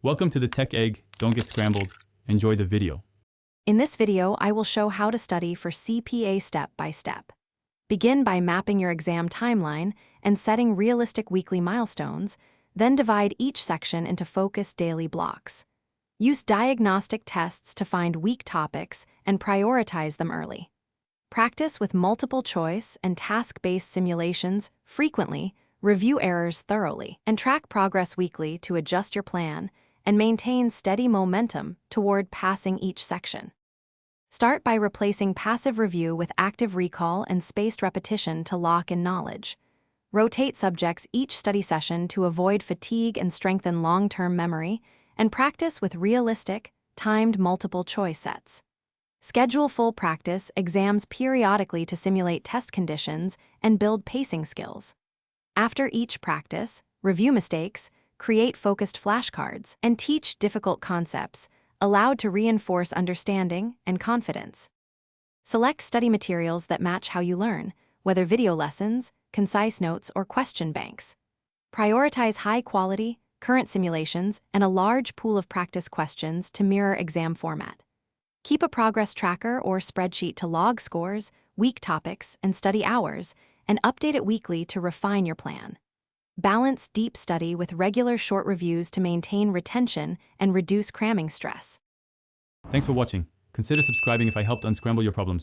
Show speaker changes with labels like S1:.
S1: Welcome to the Tech Egg. Don't get scrambled. Enjoy the video.
S2: In this video, I will show how to study for CPA step by step. Begin by mapping your exam timeline and setting realistic weekly milestones, then divide each section into focused daily blocks. Use diagnostic tests to find weak topics and prioritize them early. Practice with multiple choice and task-based simulations frequently, review errors thoroughly, and track progress weekly to adjust your plan and maintain steady momentum toward passing each section. Start by replacing passive review with active recall and spaced repetition to lock in knowledge. Rotate subjects each study session to avoid fatigue and strengthen long-term memory, and practice with realistic, timed multiple-choice sets. Schedule full practice exams periodically to simulate test conditions and build pacing skills. After each practice, review mistakes, create focused flashcards, and teach difficult concepts, allowed to reinforce understanding and confidence. Select study materials that match how you learn, whether video lessons, concise notes, or question banks. Prioritize high-quality, current simulations and a large pool of practice questions to mirror exam format. Keep a progress tracker or spreadsheet to log scores, weak topics, and study hours, and update it weekly to refine your plan. Balance deep study with regular short reviews to maintain retention and reduce cramming stress.
S1: Thanks for watching. Consider subscribing if I helped unscramble your problems.